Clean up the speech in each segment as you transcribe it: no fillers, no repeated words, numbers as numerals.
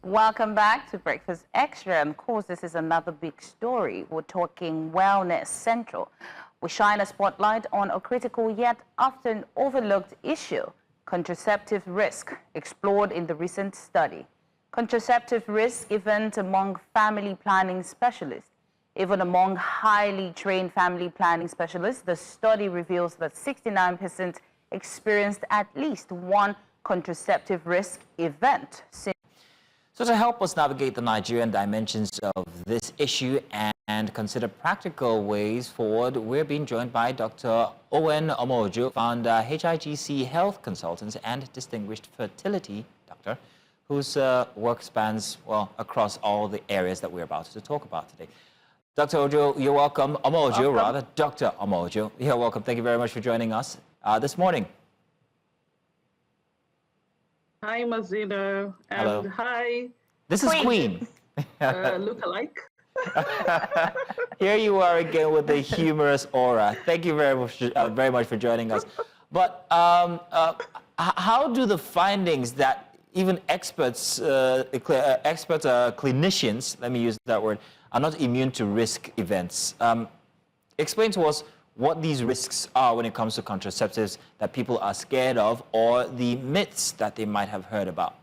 Welcome back to Breakfast Extra. And of course, this is another big story. We're talking Wellness Central. We shine a spotlight on a critical yet often overlooked issue, contraceptive risk, explored in the recent study. Contraceptive risk event among family planning specialists. Even among highly trained family planning specialists, the study reveals that 69% experienced at least one contraceptive risk event. So to help us navigate the Nigerian dimensions of this issue and consider practical ways forward, we're being joined by Dr. Owen Omo-Ojo, founder, HIGC Health Consultants and distinguished fertility doctor, whose work spans, well, across all the areas that we're about to talk about today. Dr. Ojo, you're welcome. Omo-Ojo, rather. Dr. Omo-Ojo, you're welcome. Thank you very much for joining us this morning. Hi, Mazino. And hello. Hi. This is Queen. Look alike. Here you are again with the humorous aura. Thank you very much for joining us. But how do the findings that even experts, clinicians, let me use that word, are not immune to risk events? Explain to us what these risks are when it comes to contraceptives that people are scared of, or the myths that they might have heard about.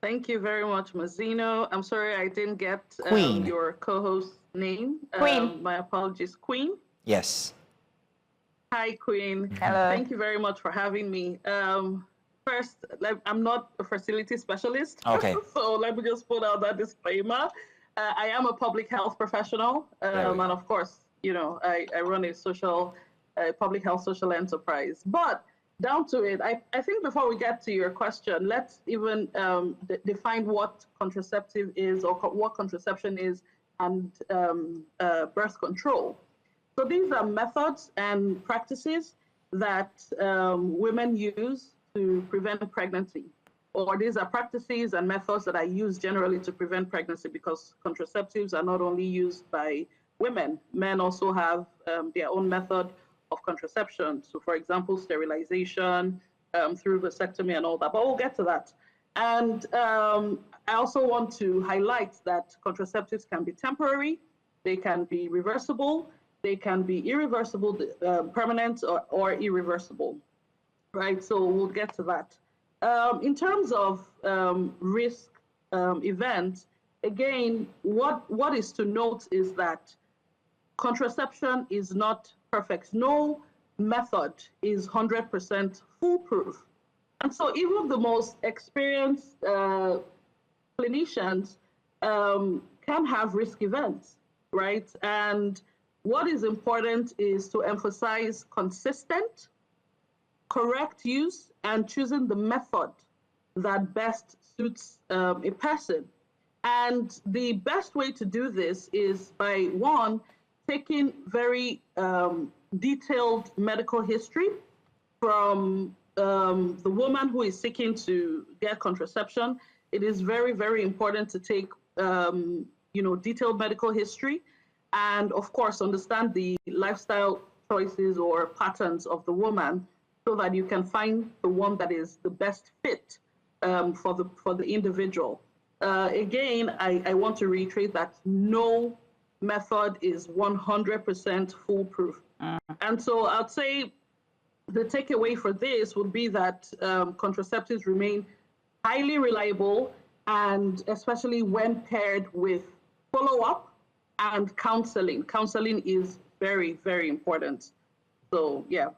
Thank you very much, Mazino. I'm sorry I didn't get your co-host's name. Queen. My apologies. Queen? Yes. Hi, Queen. Hello. Thank you very much for having me. First, I'm not a fertility specialist. Okay. So let me just put out that disclaimer. I am a public health professional, and of course, you know, I run a public health social enterprise. But down to it, I think before we get to your question, let's even define what contraceptive is, or what contraception is, and birth control. So these are methods and practices that women use to prevent pregnancy. Or these are practices and methods that are used generally to prevent pregnancy, because contraceptives are not only used by women. Men also have their own method of contraception. So, for example, sterilization through vasectomy and all that. But we'll get to that. And I also want to highlight that contraceptives can be temporary, they can be reversible, they can be irreversible, permanent or irreversible. Right? So we'll get to that. In terms of risk events, again, what is to note is that contraception is not perfect. No method is 100% foolproof. And so even the most experienced clinicians can have risk events, right? And what is important is to emphasize consistent, correct use, and choosing the method that best suits a person. And the best way to do this is by, one, taking very detailed medical history from the woman who is seeking to get contraception. It is very, very important to take detailed medical history, and of course understand the lifestyle choices or patterns of the woman, so that you can find the one that is the best fit for the individual. Again, I want to reiterate that no method is 100% foolproof. And so I'd say the takeaway for this would be that contraceptives remain highly reliable, and especially when paired with follow-up and counseling. Counseling is very, very important. So, yeah.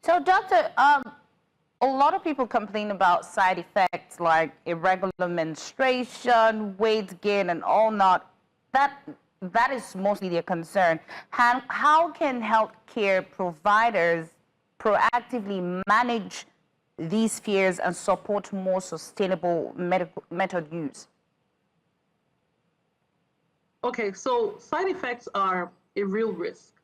So, Doctor, a lot of people complain about side effects like irregular menstruation, weight gain, and all not. That is mostly their concern. How can healthcare providers proactively manage these fears and support more sustainable method use? Okay, so side effects are a real risk.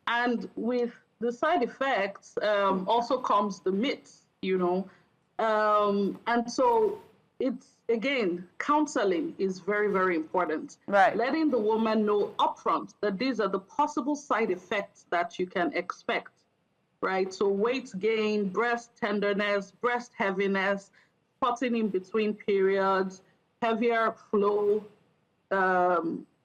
And with the side effects also comes the myths, you know. And so it's, again, counseling is very, very important. Right. Letting the woman know upfront that these are the possible side effects that you can expect, right? So weight gain, breast tenderness, breast heaviness, spotting in between periods, heavier flow,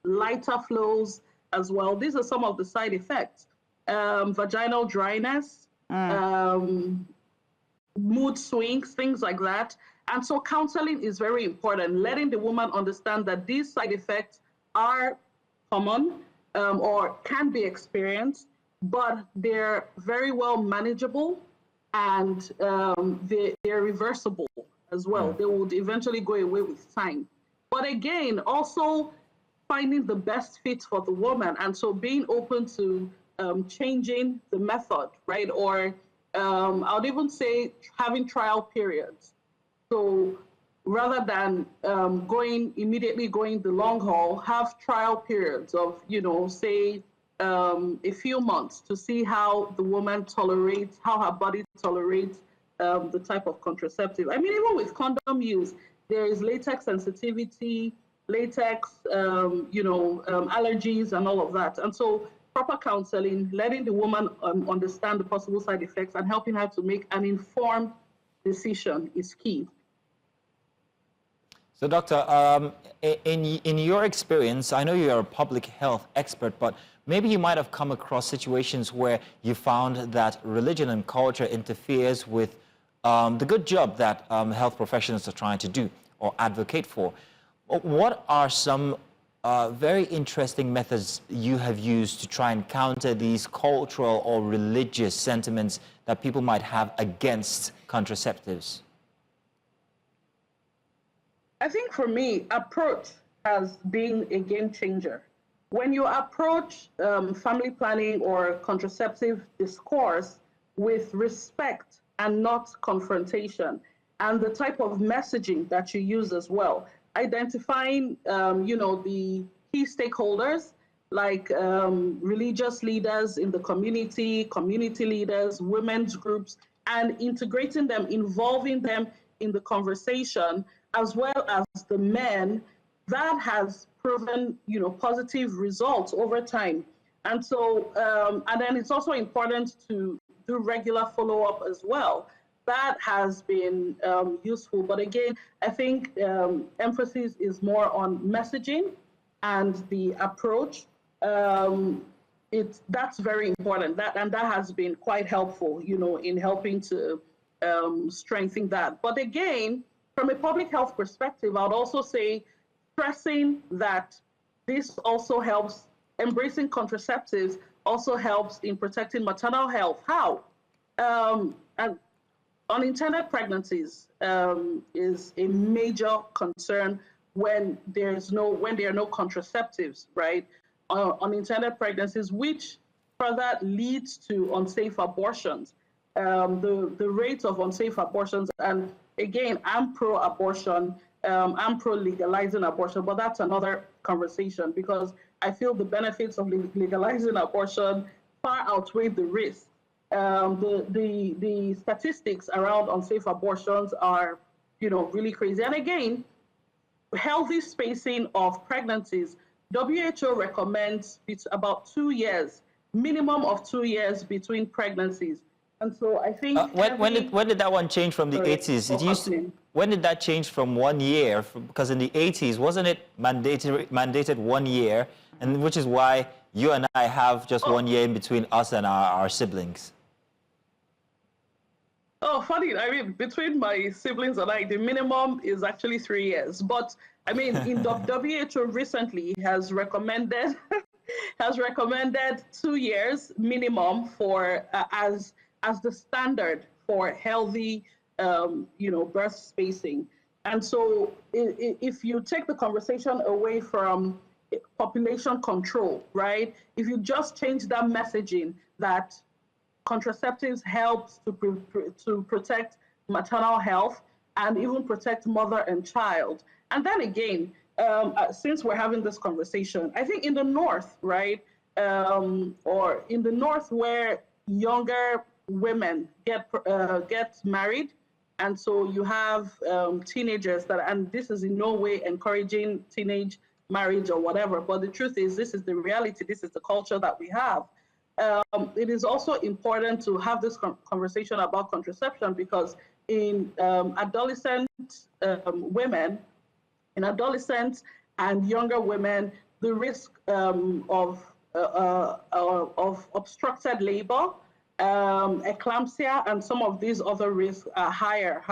lighter flows as well. These are some of the side effects. Vaginal dryness, mood swings, things like that. And so counseling is very important, letting the woman understand that these side effects are common or can be experienced, but they're very well manageable and they're reversible as well. They would eventually go away with time. But again, also finding the best fit for the woman. And so being open to changing the method, right? Or I would even say having trial periods. So rather than immediately going the long haul, have trial periods of, say a few months to see how the woman tolerates, how her body tolerates the type of contraceptive. I mean, even with condom use, there is latex sensitivity, latex, allergies and all of that. And so proper counseling, letting the woman understand the possible side effects and helping her to make an informed decision is key. So, Doctor, in your experience, I know you're a public health expert, but maybe you might have come across situations where you found that religion and culture interferes with the good job that health professionals are trying to do or advocate for. What are some very interesting methods you have used to try and counter these cultural or religious sentiments that people might have against contraceptives? I think for me, approach has been a game changer. When you approach family planning or contraceptive discourse with respect and not confrontation, and the type of messaging that you use as well, identifying, the key stakeholders like religious leaders in the community, community leaders, women's groups, and integrating them, involving them in the conversation, as well as the men, that has proven, positive results over time. And so, and then it's also important to do regular follow-up as well. That has been useful. But again, I think emphasis is more on messaging and the approach. That's very important. That has been quite helpful, in helping to strengthen that. But again, from a public health perspective, I would also say stressing that this also helps, embracing contraceptives also helps in protecting maternal health. How? And unintended pregnancies is a major concern when there are no contraceptives, right? Unintended pregnancies, which further leads to unsafe abortions. The rate of unsafe abortions, and again, I'm pro-abortion, I'm pro-legalizing abortion, but that's another conversation because I feel the benefits of legalizing abortion far outweigh the risk. The statistics around unsafe abortions are, really crazy. And again, healthy spacing of pregnancies. WHO recommends it's about 2 years, minimum of 2 years between pregnancies. And so I think when did that one change from the 80s? It used to, when did that change from 1 year? Because in the 80s, wasn't it mandated 1 year, and which is why you and I have just 1 year in between us and our siblings. Oh, funny. I mean, between my siblings and I, the minimum is actually 3 years. But I mean, in WHO recently has recommended 2 years minimum for as the standard for healthy, birth spacing. And so if you take the conversation away from population control, right? If you just change that messaging that contraceptives helps to protect maternal health and even protect mother and child. And then again, since we're having this conversation, I think in the North, right, or in the North where younger women get married, and so you have teenagers that, and this is in no way encouraging teenage marriage or whatever, but the truth is this is the reality, this is the culture that we have. it is also important to have this conversation about contraception, because in adolescent women, in adolescents and younger women, the risk of obstructed labor, eclampsia, and some of these other risks are higher.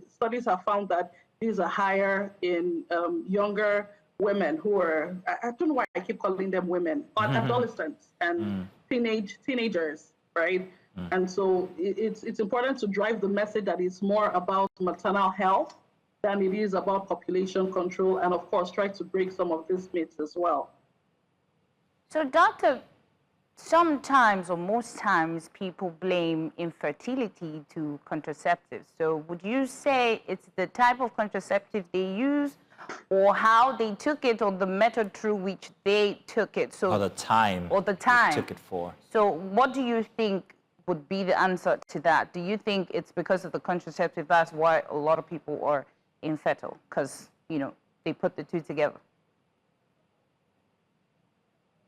Studies have found that these are higher in younger women who are, I don't know why I keep calling them women, but adolescents and teenagers, right? And so it's important to drive the message that it's more about maternal health than it is about population control, and of course try to break some of these myths as well. So, doctor, sometimes or most times people blame infertility to contraceptives. So would you say it's the type of contraceptive they use, or how they took it, or the method through which they took it? So, or the time they took it for. So what do you think would be the answer to that? Do you think it's because of the contraceptive, that's why a lot of people are infertile, because, you know, they put the two together?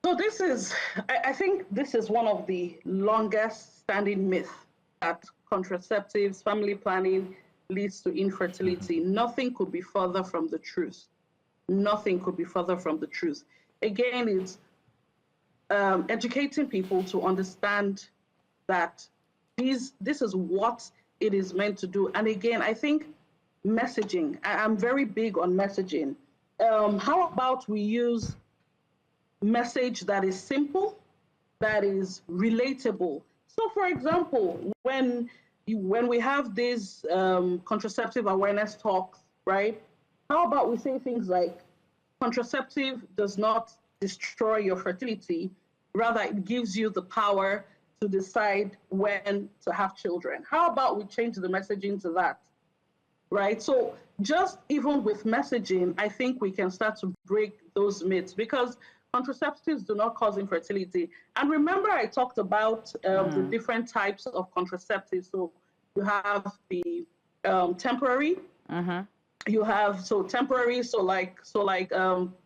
So this is, I think this is one of the longest standing myths, that contraceptives, family planning leads to infertility. Nothing could be further from the truth. Nothing could be further from the truth. Again, it's educating people to understand that this is what it is meant to do. And again, I think messaging, I'm very big on messaging. How about we use message that is simple, that is relatable? So for example, when we have these contraceptive awareness talks, right? How about we say things like, contraceptive does not destroy your fertility, rather it gives you the power to decide when to have children. How about we change the messaging to that, right? So just even with messaging, I think we can start to break those myths, because contraceptives do not cause infertility. And remember, I talked about the different types of contraceptives. So you have the temporary. You have temporary,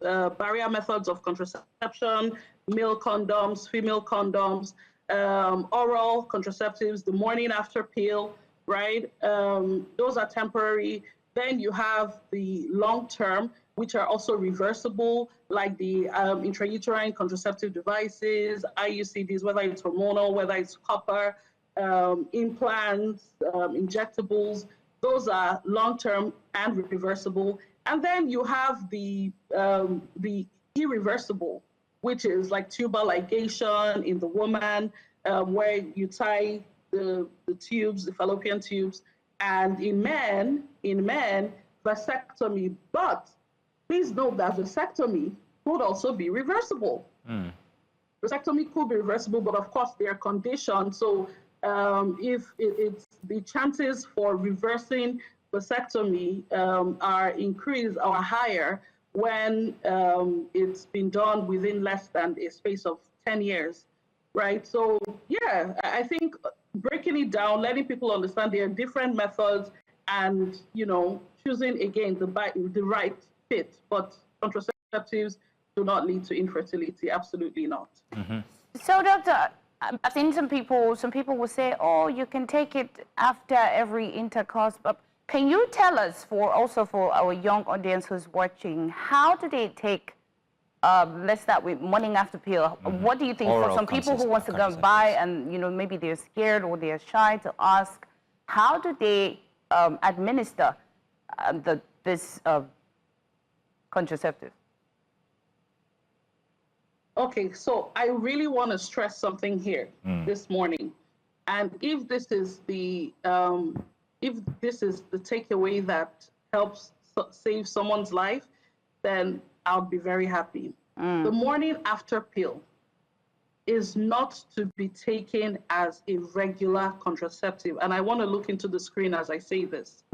barrier methods of contraception, male condoms, female condoms, oral contraceptives, the morning after pill, right? Those are temporary. Then you have the long-term, which are also reversible, like the intrauterine contraceptive devices, IUCDs, whether it's hormonal, whether it's copper, implants, injectables. Those are long-term and reversible. And then you have the irreversible, which is like tubal ligation in the woman, where you tie the tubes, the fallopian tubes, and in men, vasectomy. But please note that vasectomy could also be reversible. Vasectomy could be reversible, but of course there are conditions. So if it's the chances for reversing vasectomy are increased or higher when it's been done within less than a space of 10 years, right? So yeah, I think breaking it down, letting people understand there are different methods, and choosing again the right fit. But contraceptives do not lead to infertility. Absolutely not. So, doctor, I think some people will say, oh, you can take it after every intercourse. But can you tell us, for our young audience who's watching, how do they take, let's start with morning after pill. What do you think for some people who want to go buy and, maybe they're scared or they're shy to ask, how do they administer this contraceptive? Okay, so I really want to stress something here this morning, and if this is the takeaway that helps save someone's life, then I'll be very happy. The morning after pill is not to be taken as a regular contraceptive, and I want to look into the screen as I say this.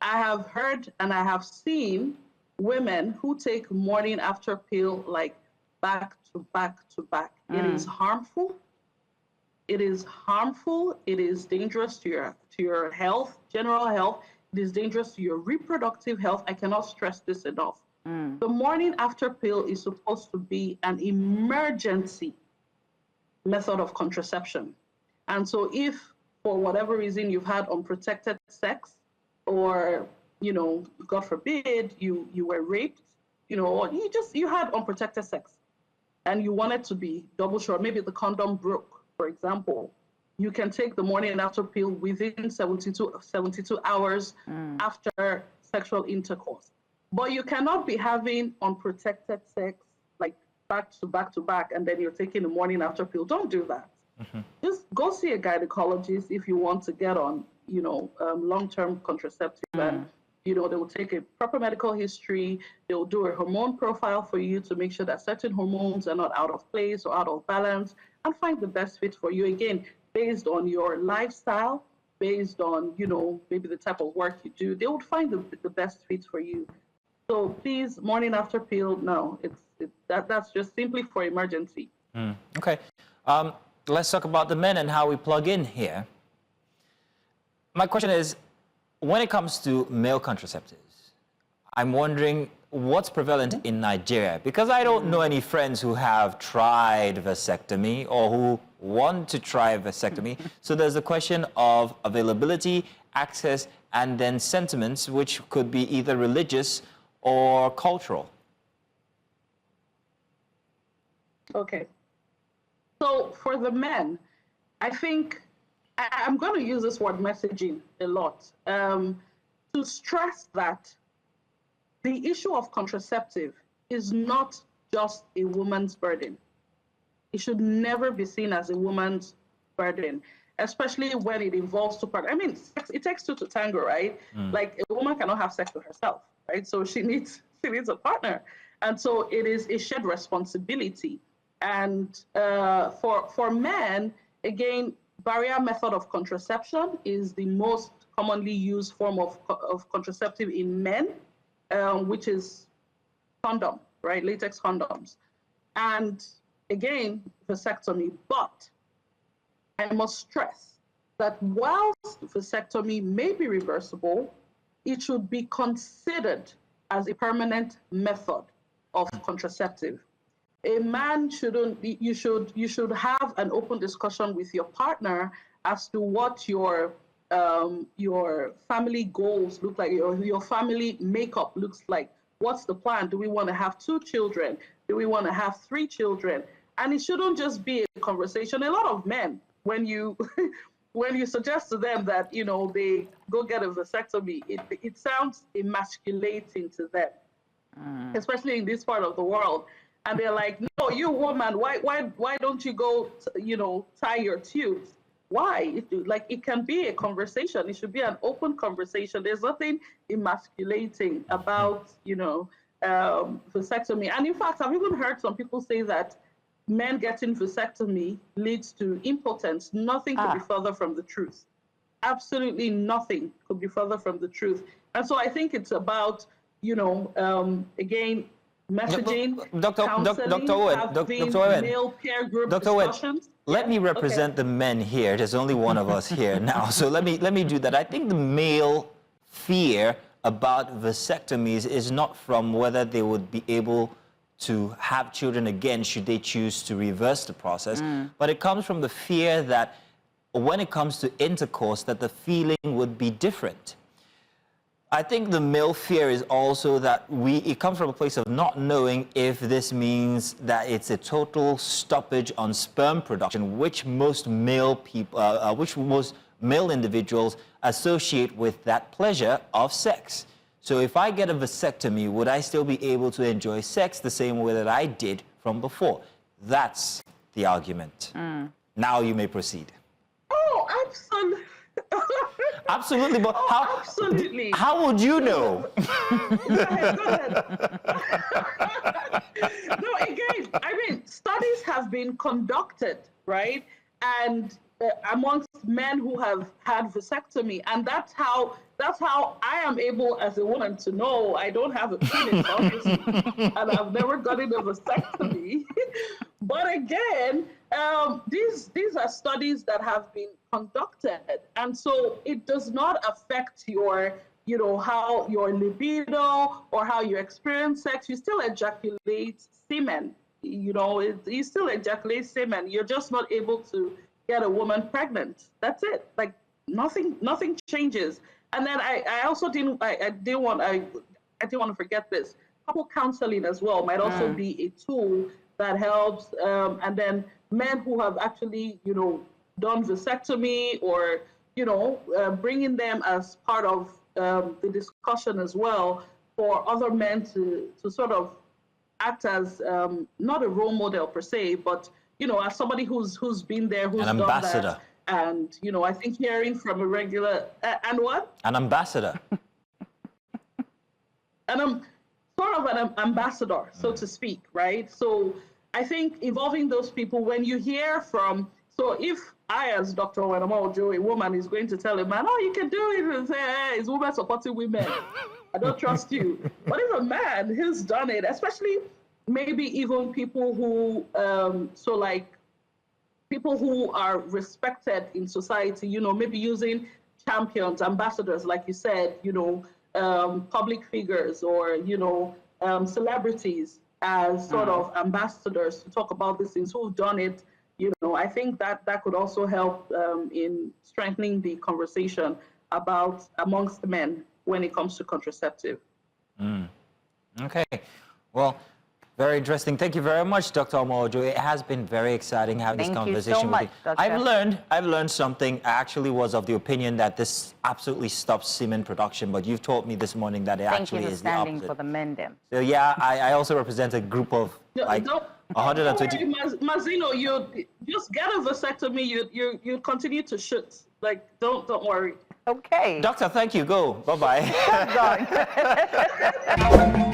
I have heard and I have seen women who take morning after pill like back to back to back. It is harmful. It is harmful. It is dangerous to your health, general health. It is dangerous to your reproductive health. I cannot stress this enough. The morning after pill is supposed to be an emergency method of contraception. And so if for whatever reason you've had unprotected sex, or, you know, God forbid, you were raped, you know, or you had unprotected sex and you wanted to be double sure, maybe the condom broke, for example, you can take the morning and after pill within 72 hours after sexual intercourse. But you cannot be having unprotected sex like back to back to back, and then you're taking the morning after pill. Don't do that. Just go see a gynecologist if you want to get on, you know, long-term contraceptive. And, you know, they will take a proper medical history. They will do a hormone profile for you to make sure that certain hormones are not out of place or out of balance, and find the best fit for you. Again, based on your lifestyle, based on, you know, maybe the type of work you do, they would find the best fit for you. So please, morning after pill, no, that's just simply for emergency. Okay. Let's talk about the men and how we plug in here. My question is, when it comes to male contraceptives, I'm wondering what's prevalent in Nigeria, because I don't know any friends who have tried vasectomy or who want to try vasectomy. So there's a question of availability, access, and then sentiments, which could be either religious or cultural. Okay. So for the men, I think I'm going to use this word messaging a lot to stress that the issue of contraceptive is not just a woman's burden. It should never be seen as a woman's burden, especially when it involves two partners. I mean, it takes two to tango, right? Like a woman cannot have sex with herself, right? So she needs a partner. And so it is a shared responsibility. And for men, again, barrier method of contraception is the most commonly used form of contraceptive in men, which is condom, right? Latex condoms. And again, vasectomy. But I must stress that whilst vasectomy may be reversible, it should be considered as a permanent method of contraceptive. A man you should have an open discussion with your partner as to what your family goals look like, your family makeup looks like. What's the plan? Do we want to have 2 children? Do we want to have 3 children? And it shouldn't just be a conversation. A lot of men, when you when you suggest to them that, you know, they go get a vasectomy, it sounds emasculating to them, especially in this part of the world. And they're like, no, you woman, why don't you go, you know, tie your tubes? Why? It can be a conversation. It should be an open conversation. There's nothing emasculating about, you know, vasectomy. And in fact, I've even heard some people say that men getting vasectomy leads to impotence. Nothing could be further from the truth. Absolutely nothing could be further from the truth. And so I think it's about, you know, again, messaging, Dr. Owen, male peer group Dr. discussions. Let me represent the men here. There's only one of us here now. So let me do that. I think the male fear about vasectomies is not from whether they would be able to have children again should they choose to reverse the process, but it comes from the fear that when it comes to intercourse, that the feeling would be different. I think the male fear is also that it comes from a place of not knowing if this means that it's a total stoppage on sperm production, which most male individuals associate with that pleasure of sex. So if I get a vasectomy, would I still be able to enjoy sex the same way that I did from before? That's the argument. Now you may proceed. Oh, absolutely. Absolutely, but how would you know? Go ahead. No, again, I mean, studies have been conducted, right? And amongst men who have had vasectomy, and that's how I am able as a woman to know I don't have a penis, obviously, and I've never gotten a vasectomy. But again, these are studies that have been conducted, and so it does not affect your, you know, how your libido or how you experience sex. You still ejaculate semen, you know, you still ejaculate semen. You're just not able to get a woman pregnant. That's it. Like nothing changes. And then I also didn't want to forget this. Couple counseling as well might also be a tool that helps. And then men who have actually, you know, done vasectomy, or, you know, bringing them as part of the discussion as well, for other men to sort of act as not a role model per se, but, you know, as somebody who's been there, who's an done ambassador. that. And, you know, I think hearing from a regular and what? An ambassador. And I'm sort of an ambassador, so to speak, right? So I think involving those people, when you hear from, so if I, as Dr. Owen Omo-Ojo, a woman, is going to tell a man, oh, you can do it, and say, hey, it's women supporting women, I don't trust you. But if a man who's done it, especially maybe even people who, so like people who are respected in society, you know, maybe using champions, ambassadors, like you said, you know, public figures, or, you know, celebrities as sort of ambassadors to talk about these things, who've done it, you know, I think that could also help in strengthening the conversation amongst the men when it comes to contraceptive. Okay, well, very interesting. Thank you very much, Dr. Omo-Ojo. It has been very exciting having this conversation so much, with you. I've learned something. I actually was of the opinion that this absolutely stops semen production, but you've taught me this morning that it actually is the opposite. Thank you for standing for the men then. So yeah, I also represent a group of like 120. Mazino, you just get a vasectomy. You continue to shoot. Like don't worry. Okay. Doctor, thank you. Go. Bye bye. Go.